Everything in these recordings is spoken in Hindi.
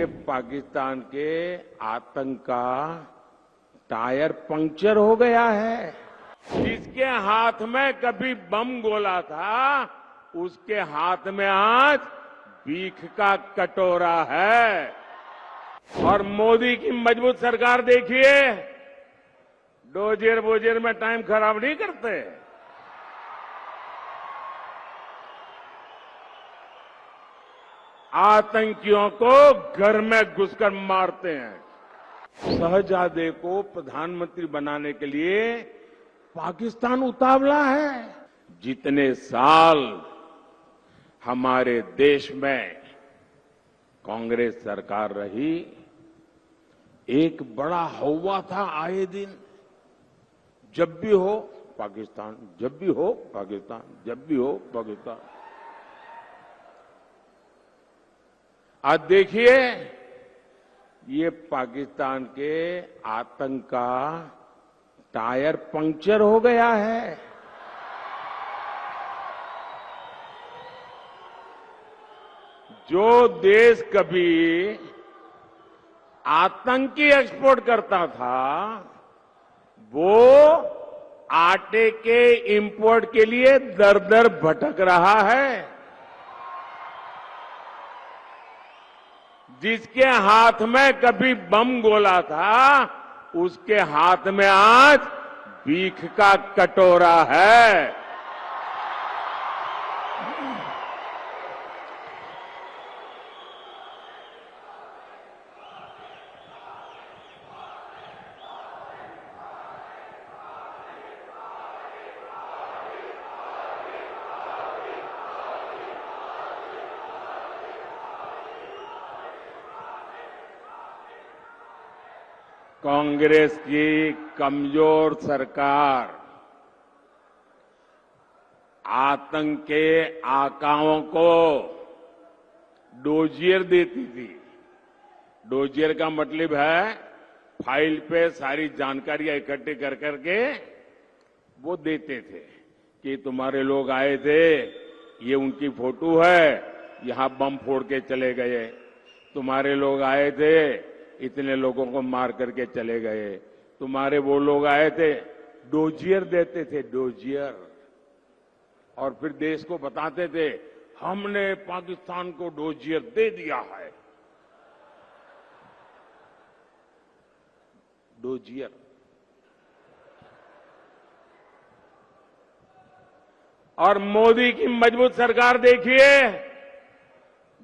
ये पाकिस्तान के आतंक का टायर पंक्चर हो गया है। जिसके हाथ में कभी बम गोला था, उसके हाथ में आज भीख का कटोरा है। और मोदी की मजबूत सरकार देखिए, डोजियर बोजियर में टाइम खराब नहीं करते। आतंकियों को घर में घुसकर मारते हैं। शहजादे को प्रधानमंत्री बनाने के लिए पाकिस्तान उतावला है। जितने साल हमारे देश में कांग्रेस सरकार रही, एक बड़ा हौवा था आए दिन, जब भी हो पाकिस्तान, जब भी हो पाकिस्तान, जब भी हो पाकिस्तान। आज देखिए, ये पाकिस्तान के आतंक का टायर पंक्चर हो गया है। जो देश कभी आतंकी एक्सपोर्ट करता था, वो आटे के इंपोर्ट के लिए दर दर भटक रहा है। जिसके हाथ में कभी बम गोला था, उसके हाथ में आज भीख का कटोरा है। कांग्रेस की कमजोर सरकार आतंक के आकाओं को डोजियर देती थी। डोजियर का मतलब है फाइल पे सारी जानकारियां इकट्ठी कर करके वो देते थे कि तुम्हारे लोग आए थे, ये उनकी फोटो है, यहां बम फोड़ के चले गए। तुम्हारे लोग आए थे, इतने लोगों को मार करके चले गए। तुम्हारे वो लोग आए थे, डोजियर देते थे, डोजियर। और फिर देश को बताते थे, हमने पाकिस्तान को डोजियर दे दिया है। डोजियर। और मोदी की मजबूत सरकार देखिए,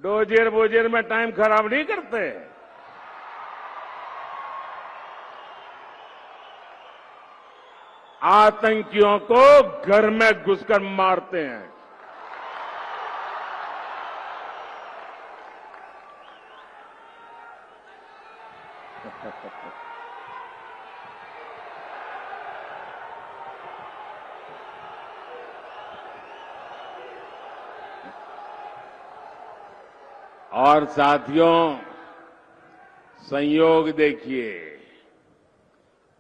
डोजियर बोजियर में टाइम खराब नहीं करते। आतंकियों को घर में घुसकर मारते हैं। और साथियों, संयोग देखिए,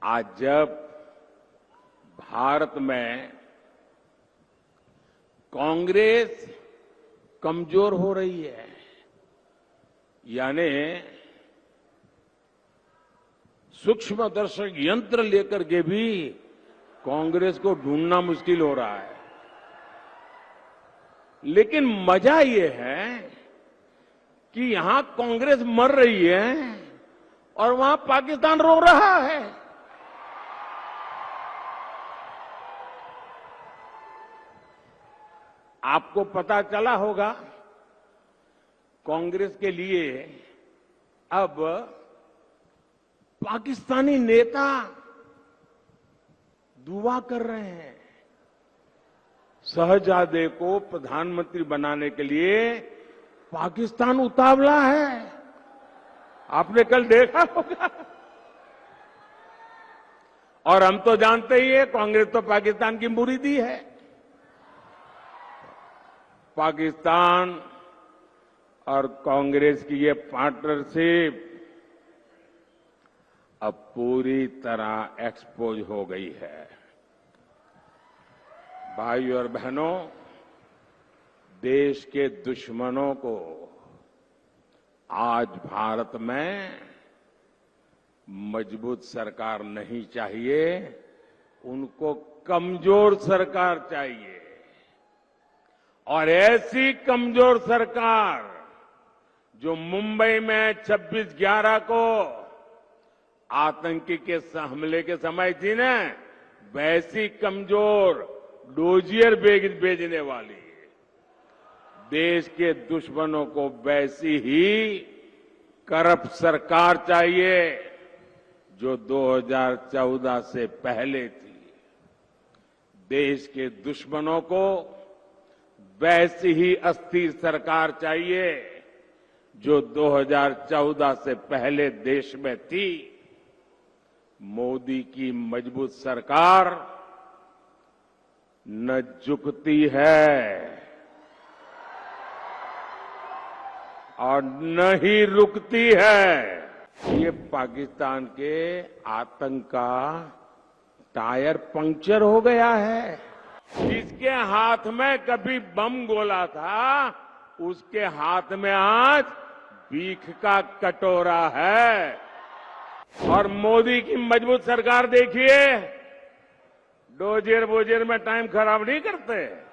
आज जब भारत में कांग्रेस कमजोर हो रही है, यानी सूक्ष्मदर्शक यंत्र लेकर के भी कांग्रेस को ढूंढना मुश्किल हो रहा है। लेकिन मजा ये है कि यहां कांग्रेस मर रही है और वहां पाकिस्तान रो रहा है। आपको पता चला होगा, कांग्रेस के लिए अब पाकिस्तानी नेता दुआ कर रहे हैं। शहजादे को प्रधानमंत्री बनाने के लिए पाकिस्तान उतावला है। आपने कल देखा होगा। और हम तो जानते ही है, कांग्रेस तो पाकिस्तान की मुरीदी है। पाकिस्तान और कांग्रेस की ये पार्टनरशिप अब पूरी तरह एक्सपोज हो गई है। भाइयों और बहनों, देश के दुश्मनों को आज भारत में मजबूत सरकार नहीं चाहिए, उनको कमजोर सरकार चाहिए। और ऐसी कमजोर सरकार जो मुंबई में 26/11 को आतंकी के हमले के समय थी ना, वैसी कमजोर डोजियर भेजने वाली है। देश के दुश्मनों को वैसी ही करप्ट सरकार चाहिए जो 2014 से पहले थी। देश के दुश्मनों को वैसी ही अस्थिर सरकार चाहिए जो 2014 से पहले देश में थी। मोदी की मजबूत सरकार न झुकती है और न ही रुकती है। ये पाकिस्तान के आतंक का टायर पंक्चर हो गया है। जिसके हाथ में कभी बम गोला था, उसके हाथ में आज भीख का कटोरा है। और मोदी की मजबूत सरकार देखिए, डोजियर बोजियर में टाइम खराब नहीं करते।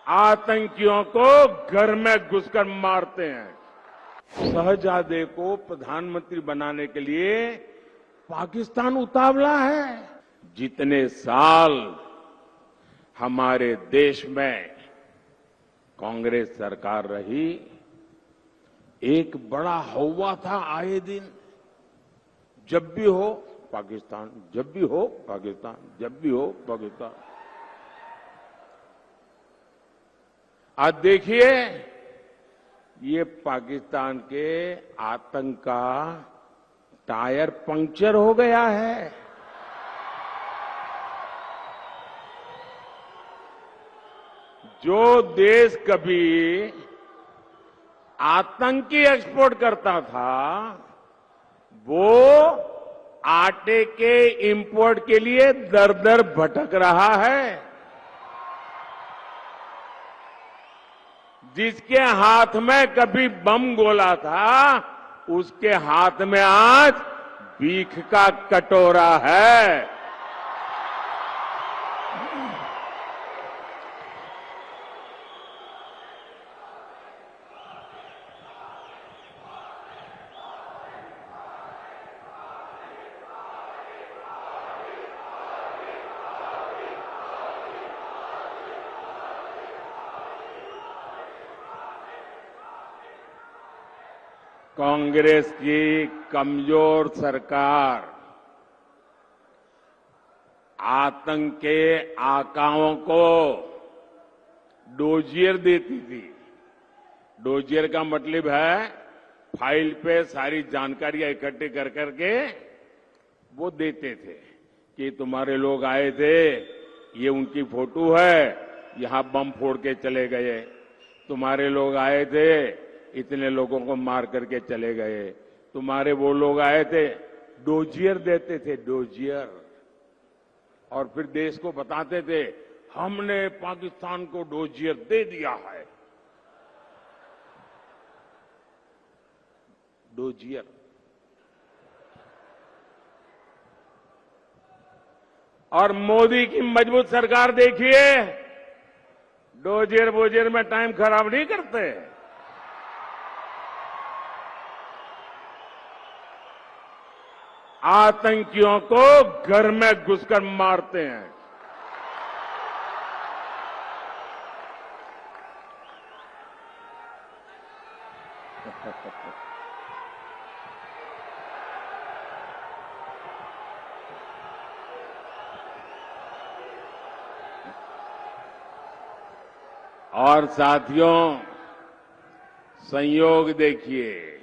आतंकियों को घर में घुसकर मारते हैं। शहजादे को प्रधानमंत्री बनाने के लिए पाकिस्तान उतावला है। जितने साल हमारे देश में कांग्रेस सरकार रही, एक बड़ा हौवा था आए दिन, जब भी हो पाकिस्तान, जब भी हो पाकिस्तान, जब भी हो पाकिस्तान। आज देखिए, ये पाकिस्तान के आतंक का टायर पंक्चर हो गया है। जो देश कभी आतंकी एक्सपोर्ट करता था, वो आटे के इंपोर्ट के लिए दर दर भटक रहा है। जिसके हाथ में कभी बम गोला था, उसके हाथ में आज भीख का कटोरा है। कांग्रेस की कमजोर सरकार आतंक के आकाओं को डोजियर देती थी। डोजियर का मतलब है फाइल पे सारी जानकारियां इकट्ठी कर करके वो देते थे कि तुम्हारे लोग आए थे, ये उनकी फोटो है, यहां बम फोड़ के चले गए। तुम्हारे लोग आए थे, इतने लोगों को मार करके चले गए। तुम्हारे वो लोग आए थे, डोजियर देते थे, डोजियर। और फिर देश को बताते थे, हमने पाकिस्तान को डोजियर दे दिया है। डोजियर। और मोदी की मजबूत सरकार देखिए, डोजियर बोजियर में टाइम खराब नहीं करते। आतंकियों को घर में घुसकर मारते हैं। और साथियों, संयोग देखिए,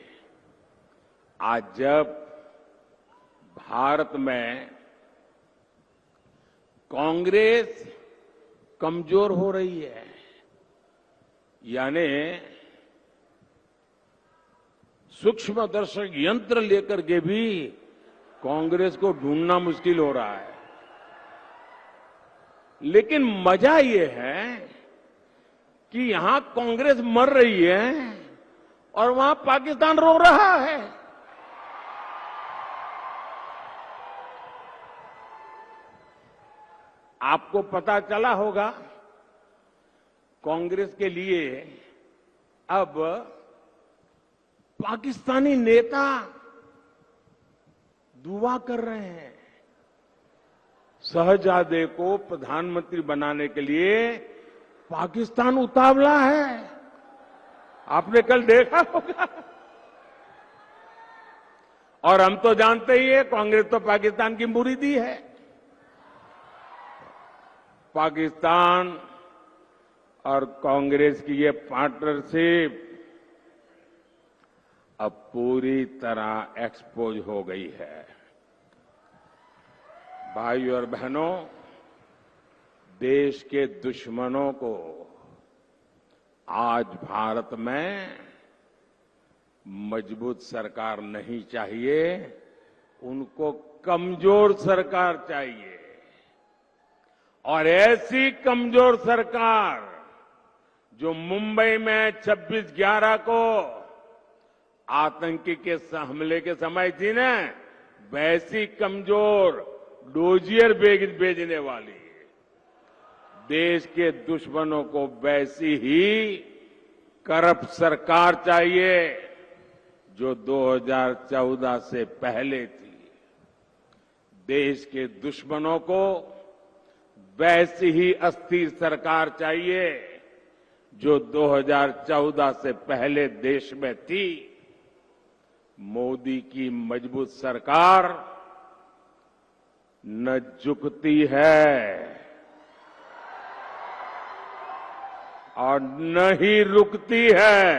आज जब भारत में कांग्रेस कमजोर हो रही है, यानी सूक्ष्मदर्शक यंत्र लेकर के भी कांग्रेस को ढूंढना मुश्किल हो रहा है। लेकिन मजा ये है कि यहां कांग्रेस मर रही है और वहां पाकिस्तान रो रहा है। आपको पता चला होगा कांग्रेस के लिए अब पाकिस्तानी नेता दुआ कर रहे हैं। शहजादे को प्रधानमंत्री बनाने के लिए पाकिस्तान उतावला है। आपने कल देखा होगा। और हम तो जानते ही है कांग्रेस तो पाकिस्तान की मुरीदी है। पाकिस्तान और कांग्रेस की ये पार्टनरशिप अब पूरी तरह एक्सपोज हो गई है। भाइयों और बहनों, देश के दुश्मनों को आज भारत में मजबूत सरकार नहीं चाहिए, उनको कमजोर सरकार चाहिए। और ऐसी कमजोर सरकार जो मुंबई में 26/11 को आतंकी के हमले के समय थी ना, वैसी कमजोर डोजियर भेजने वाली है। देश के दुश्मनों को वैसी ही करप्ट सरकार चाहिए जो 2014 से पहले थी। देश के दुश्मनों को वैसी ही अस्थिर सरकार चाहिए जो 2014 से पहले देश में थी। मोदी की मजबूत सरकार न झुकती है और न ही रुकती है।